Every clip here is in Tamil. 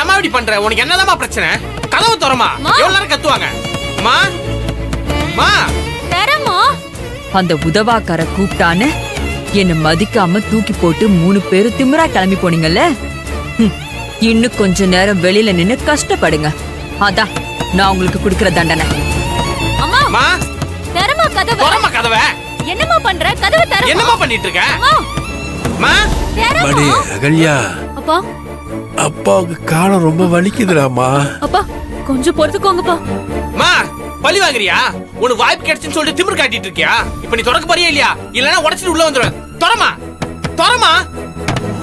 ஏமா இப்படி பண்ற? உனக்கு என்னதாம்மா பிரச்சனை? கதவு திறமா. எவ்வளவு நேரம் கத்துவாங்க? அம்மா மா தரமா. அந்த உதவாக்கார கூப்பிட்டான்னு என்ன மதிக்காம தூக்கி போட்டு 3 பேரும் திமிரா கிளம்பி போனீங்கல்ல. இன்னும் கொஞ்ச நேரம் வெளியில நின்னு கஷ்டப்படுங்க. அதான் நான் உங்களுக்கு குடுக்கிற தண்டனை. அம்மா மா தரமா கதவை. திறமா கதவை. என்னம்மா பண்ற? கதவை தரமா. என்னம்மா பண்ணிட்டு இருக்க? மா மணி அகல்யா, அப்பா அப்பாவுக்கு காலம் ரொம்ப வலிக்குதுடாமா. அப்பா கொஞ்சம் பொறுத்துக்கோங்கப்பா. மா பழி வாங்குறியா? உனக்கு வாய்ப்பு கிடைச்சுன்னு சொல்லிட்டு திமிரு காட்டிட்டு இருக்கியா? இப்ப நீ திறக்க போறியா இல்லையா? இல்லனா உடைச்சிட்டு உள்ள வந்துருவேன். திறமா திறமா.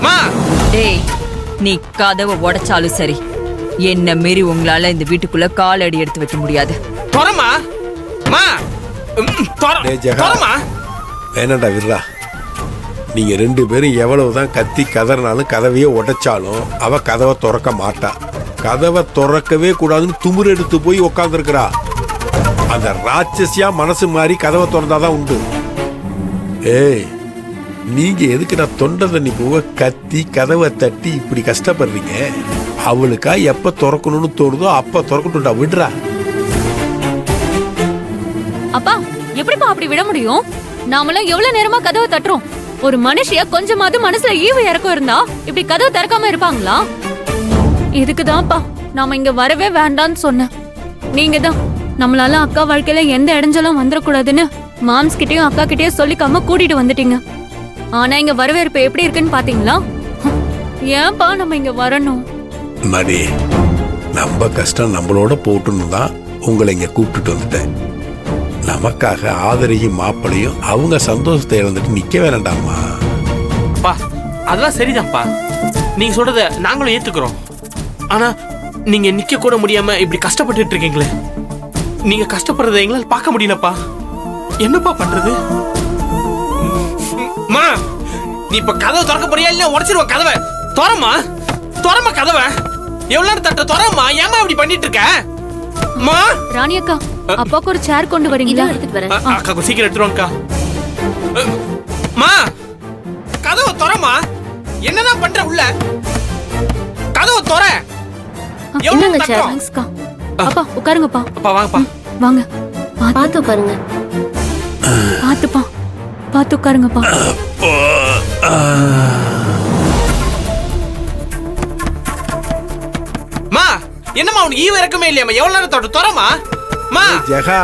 மா டேய், நீ கதவை உடைச்சாலும் சரி, என்ன மீறி உங்களால இந்த வீட்டுக்குள்ள காலடி எடுத்து வைக்க முடியாது. திறமா. மா திறமா. வேணாண்டா விர்ரா. நீங்க 2 பேரும் எவ்வளவுதான் கத்தி கதறினாலும் கதவையே உடைச்சாலும் அவ கதவை திறக்க மாட்டா. கதவை திறக்கவே கூடாதுன்னு துமுறு எடுத்து போய் உக்காந்துருக்கிறா. அந்த ராட்சசியா மனசு மாறி கதவை திறந்தாதான் உண்டு. ஏய், நீங்க எதுக்கு நான் தொண்டை தண்ணி போக கத்தி கதவை தட்டி இப்படி கஷ்டப்படுறீங்க? அவளுக்கா எப்ப திறக்கணும்னு தோணுதோ அப்ப திறக்கட்டும்டா, விடுறா. அப்பா எப்படிப்பா அப்படி விட முடியும்? நாமெல்லாம் எவ்வளவு நேரமா கதவை தட்டுறோம். ஒரு மனுஷிய கொஞ்சமாவது மனசுல ஈவு இறக்கம் இருந்தா இப்படி கதவை திறக்காம இருப்பாங்களா? இதுக்குதான்ப்பா நாம இங்க வரவே வேண்டான்னு சொன்னேன். நீங்க தான் நம்மளால அக்கா வாழ்க்கையில எந்த இடைஞ்சலும் வந்துடக்கூடாதுன்னு மாம்ஸ் கிட்டயும் அக்கா கிட்டயும் சொல்லிக்காம கூட்டிட்டு வந்துட்டீங்க. ஆனா இங்க வரவேற்பு எப்படி இருக்குன்னு பாத்தீங்களா? ஏன்பா நம்ம இங்க வரணும்? மணி, நம்ம கஷ்டம் நம்மளோட போட்டுன்னு தான் உங்களை இங்க கூப்பிட்டுட்டு வந்துட்டேன். நமக்காக ஆதரையும் மாப்பிளையும் அவங்க சந்தோஷத்தை இழந்துட்டு நிக்க வேண்டாமா? பா அதெல்லாம் சரிதான்ப்பா. நீங்க சொல்றத நாங்களும் ஏத்துக்கிறோம். ஆனா நீங்க நிக்க கூட முடியாம இப்படி கஷ்டப்பட்டு இருக்கீங்களே, நீங்க கஷ்டப்படுறத எங்களால பார்க்க முடியலப்பா. என்னப்பா பண்றது? மா நீ இப்ப கதவை திறக்க போறியா இல்ல உடைச்சிருவ கதவை? திறமா திறமா கதவை. எவ்வளவு நேரம் தட்ட? திறமா. ஏமா இப்படி பண்ணிட்டு இருக்க? மா ராணி அக்கா, அப்பாக்கு ஒரு சேர் கொண்டு வரீங்களா? எடுத்துட்டு வரேன். அக்கா சீக்கிரம் எடுத்துருவாங்கக்கா. மா கதவை திறமா. என்னதான் பண்ற உள்ள? கதவை திற. என்னங்க சார்? தேங்க்ஸ்க்கா. அப்பா உட்காருங்கப்பா. அப்பா வாங்கப்பா. வாங்க. பாத்து உட்காருங்க. பாத்துப்பா. பாத்து உட்காருங்கப்பா. மா என்னம்மா உனக்கு ஈவு இறக்கமே இல்லையாம்மா? எவ்வளவு நேரம் தொட்டு திறமா. மா ஜெகா,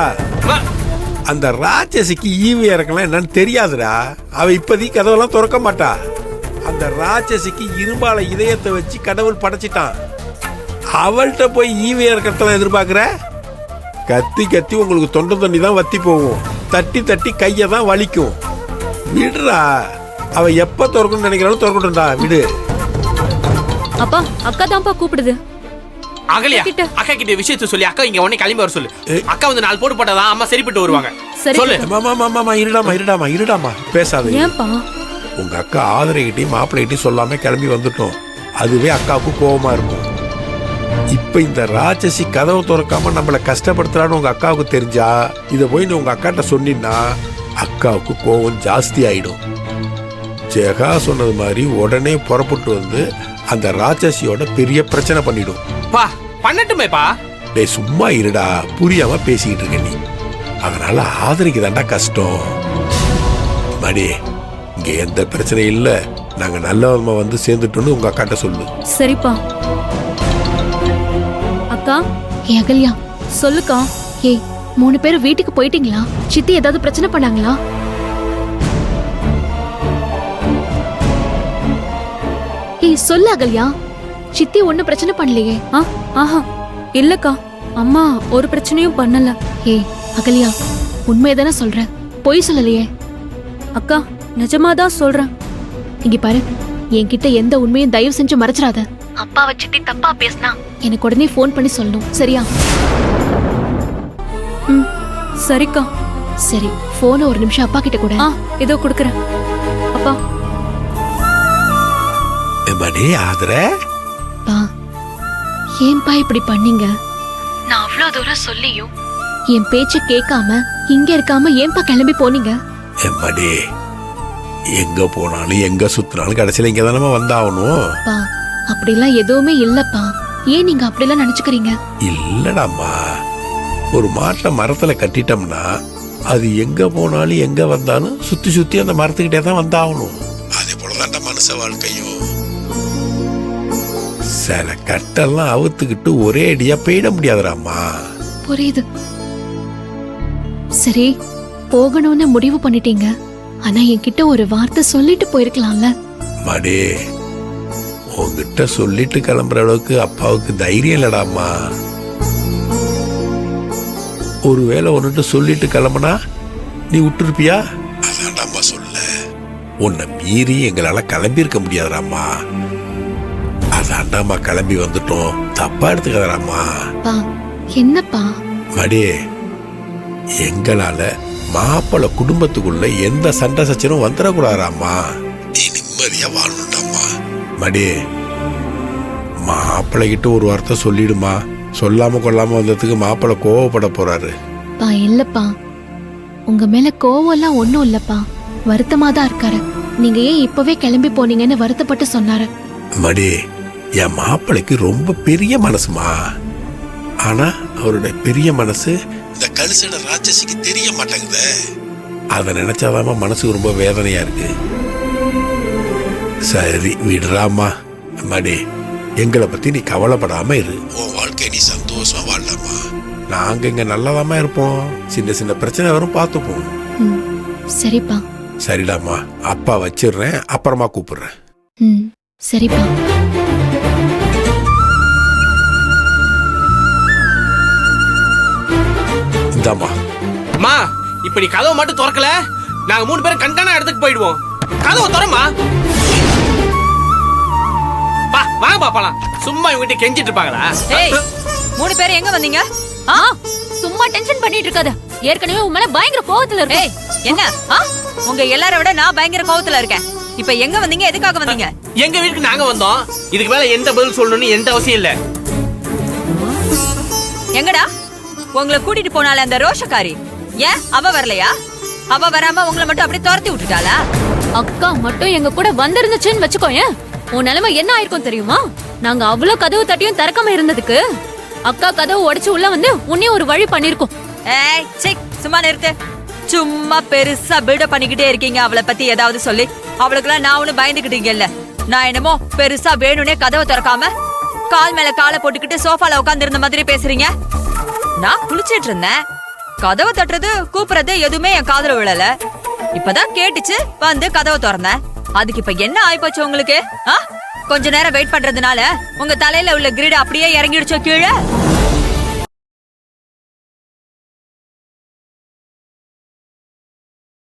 மா அந்த ராட்சசிக்கு ஈவு இறக்கலாம் என்னன்னு தெரியாதுடா. அவ இப்போதைக்கு கதவெல்லாம் திறக்க மாட்டா. அந்த ராட்சசிக்கு இரும்பால இதயத்தை வச்சு கடவுள் படைச்சிட்டான். அவள்கிட்ட போய் ஈவு இறக்கத்தெல்லாம் எதிர்பார்க்குற? கத்தி கத்தி உங்களுக்கு தொண்டை தண்ணி தான் வத்தி போகும். தட்டி தட்டி கையை தான் வலிக்கும். விடுறா. அவ எப்ப திறக்கணும்னு நினைக்கிறாலும் திறக்கட்டும்டா, விடு. அப்பா அக்கா தான்ப்பா கூப்பிடுது. அகலியா அக்கா கிட்ட விஷயத்தை சொல்லி அக்கா இங்க உடனே கிளம்பி வர சொல்லு. அக்கா வந்து 4 போட்டு போட்டாதான் அம்மா சரிப்பட்டு வருவாங்க. சொல்லு. மாமா இருடாமா பேசாத. ஏன்பா? உங்க அக்கா ஆதரகிட்டையும் மாப்பிள்ளைகிட்டையும் சொல்லாம கிளம்பி வந்துட்டோம். அதுவே அக்காவுக்கு கோபமா இருக்கும். இப்ப இந்த ராட்சசி கதவை திறக்காம நம்மளை கஷ்டப்படுத்துறான்னு உங்க அக்காவுக்கு தெரிஞ்சா இதை போய் நீ உங்க அக்காட்ட சொன்னீன்னா அக்காவுக்கு கோபம் ஜாஸ்தி ஆயிடும். ஜெகா சொன்னது மாதிரி உடனே புறப்பட்டு வந்து அந்த ராட்சசியோட பெரிய பிரச்சனை பண்ணிடும். பா பண்ணட்டுமேப்பா. டேய் சும்மா இருடா, புரியாம பேசிக்கிட்டு இருக்க நீ. அதனால ஆதரிக்கு தாண்டா கஷ்டம். மணி, இங்க எந்த பிரச்சனையும் இல்ல. நாங்க நல்லவமா வந்து சேர்ந்துட்டோம்னு உங்க அக்காட்ட சொல்லு. சரிப்பா. அக்கா ஏ அகல்யா, சொல்லுக்கா. ஏய் 3 பேரும் வீட்டுக்கு போயிட்டீங்களா? சித்தி ஏதாவது பிரச்சனை பண்ணாங்களா? ஏய் சொல்லு அகல்யா. சித்தி ஒன்னும் பிரச்சனை பண்ணலையே? ஆஹா இல்லக்கா, அம்மா ஒரு பிரச்சனையும் பண்ணல. ஏய் அகல்யா, உண்மையதானே சொல்ற? பொய் சொல்லலையே? அக்கா நிஜமாதான் சொல்றேன். இங்க பாரு, என்கிட்ட எந்த உண்மையும் தயவு செஞ்சு மறைச்சிடாத. அப்பாவை சித்தி தப்பா பேசினா எனக்கு உடனே ஃபோன் பண்ணி சொல்லணும், சரியா? சரிக்கா. சரி, போனை ஒரு நிமிஷம் அப்பா கிட்ட கூட. இதோ குடுக்கறேன். அப்பா. மணி ஆதர. பா, ஏன்பா இப்படி பண்ணீங்க? நான் அவ்வளவு தூரம் சொல்லியும் என் பேச்ச கேட்காம இங்க இருக்காம ஏன்பா கிளம்பி போனீங்க? மணி, எங்க போனாலும் எங்க சுத்தினாலும் கடைசியில இங்க தானே வந்தாகணும். பா அப்படிலாம் எதுவுமே இல்லப்பா. ஏன் நீங்க அப்படிலாம் நினைச்சுக்கிறீங்க? இல்லடாம்மா, ஒரு மாட்டை மரத்துல கட்டிட்டோம்னா அது எங்க போனாலும் எங்க வந்தாலும் சுத்தி சுத்தி அந்த மரத்துக்கிட்டே தான் வந்தாகணும். அதே போலதான்டா மனுஷ வாழ்க்கையும். சில கட்டெல்லாம் அவுத்துக்கிட்டு ஒரே அடியா போயிட முடியாதுடாம்மா. புரியுது. சரி, போகணும்னு முடிவு பண்ணிட்டீங்க. ஆனா என்கிட்ட ஒரு வார்த்தை சொல்லிட்டு போயிருக்கலாம்ல. மடே, உங்ககிட்ட சொல்லிட்டு கிளம்புற அளவுக்கு அப்பாவுக்கு தைரியம் இல்லடாம்மா. ஒருவேளை ஒன்னுட்டு சொல்லிட்டு கிளம்புனா நீ விட்டுருப்பியா? அதான்டாம்மா சொல்ல. உன்னை மீறி எங்களால கிளம்பி இருக்க முடியாதுடாம்மா. அதான்டாம்மா கிளம்பி வந்துட்டோம். தப்பா எடுத்துக்காதடாம்மா. பா, என்னப்பா? மடே, எங்களால மாப்பிள்ளை குடும்பத்துக்குள்ள எந்த சண்டை சச்சரவும் வந்துடக்கூடாதாம்மா. நீ நிம்மதியா வாழணும்டாம்மா. மடே, மாப்பிள்ளைகிட்ட ஒரு வார்த்தை சொல்லிடுமா. சொல்லாம கொள்ளாம வந்ததுக்கு மாப்பிள்ளை கோவப்பட போறாரு. பா, இல்லப்பா, உங்க மேல கோவம் எல்லாம் ஒண்ணும் இல்லப்பா. வருத்தமா தான் இருக்காரு. நீங்க ஏன் இப்பவே கிளம்பி போனீங்கன்னு வருத்தப்பட்டு சொன்னாரு. மடே, என் மாப்பிள்ளைக்கு ரொம்ப பெரிய மனசுமா. ஆனா அவருடைய பெரிய மனசு இந்த கழுசட ராட்சசிக்கு தெரிய மாட்டேங்குது. அதை நினைச்சாதாமா மனசுக்கு ரொம்ப வேதனையா இருக்கு. சரி விடுறாமா. மடே, எங்களை பத்தி நீ கவலைப்படாம இரு. உன் வாழ்க்கை நீ சந்தோஷமா வாழலாமா. நாங்க இங்க நல்லதாமா இருப்போம். சின்ன சின்ன பிரச்சனை வரும், பார்த்துப்போம். சரிப்பா. சரிடாமா, அப்பா வச்சிடுறேன், அப்புறமா கூப்பிடுறேன். சரிப்பா. இந்தாமா. மா, இப்ப நீ கதவை மட்டும் திறக்கல, நாங்க 3 பேரும் கண்காணா இடத்துக்கு போயிடுவோம். கதவை திறமா. பா, வாங்க பாப்பலாம். சும்மா இவங்கிட்ட கெஞ்சிட்டு இருப்பாங்களா? ஏய், 3 பேரும் எங்க வந்தீங்க? சும்மா டென்ஷன் பண்ணிட்டு இருக்காத. ஏற்கனவே உன் மேல பயங்கர கோவத்துல இருக்கு. ஏய், என்ன? உங்க எல்லார விட நான் பயங்கர கோவத்துல இருக்கேன். இப்ப எங்க வந்தீங்க? எதுக்காக வந்தீங்க? எங்க வீட்டுக்கு நாங்க வந்தோம். இதுக்கு மேல எந்த பதில் சொல்லணும்னு எந்த அவசியம் இல்ல. எங்கடா உங்களை கூட்டிட்டு போனால அந்த ரோஷக்காரி? ஏன் அவ வரலையா? அவ வராம உங்களை மட்டும் அப்படியே துரத்தி விட்டுட்டாளா? அக்கா மட்டும் எங்க கூட வந்திருந்துச்சுன்னு வச்சுக்கோயேன், உன் நிலைமை என்ன ஆயிருக்கும் தெரியுமா? நாங்க அவ்வளவு கதவு தட்டியும் திறக்காம இருந்ததுக்கு அக்கா கதவு உடைச்சு உள்ள வந்து உன்னையும் ஒரு வழி பண்ணிருக்கோம். ஏய், சீ, சும்மா நிறுத்து. சும்மா பெருசா பில்டப் பண்ணிக்கிட்டே இருக்கீங்க அவளை பத்தி ஏதாவது சொல்லி. அவளுக்குலாம் நான் ஒண்ணு பயந்துக்கிட்டீங்கல்ல. நான் என்னமோ பெருசா வேணும்னே கதவை திறக்காம கால் மேல காலை போட்டுக்கிட்டு சோஃபால உட்கார்ந்து இருந்த மாதிரி பேசுறீங்க. நான் குளிச்சிட்டு இருந்தேன். கதவை தட்டுறது கூப்பிடுறது எதுவுமே என் காதுல விழல. இப்பதான் கேட்டுச்சு, வந்து கதவை திறந்தேன். அதுக்கு இப்ப என்ன ஆயிப்போச்சு உங்களுக்கு? கொஞ்ச நேரம் வெயிட் பண்றதுனால உங்க தலையில உள்ள கிரீடு அப்படியே இறங்கிடுச்சோ கீழே?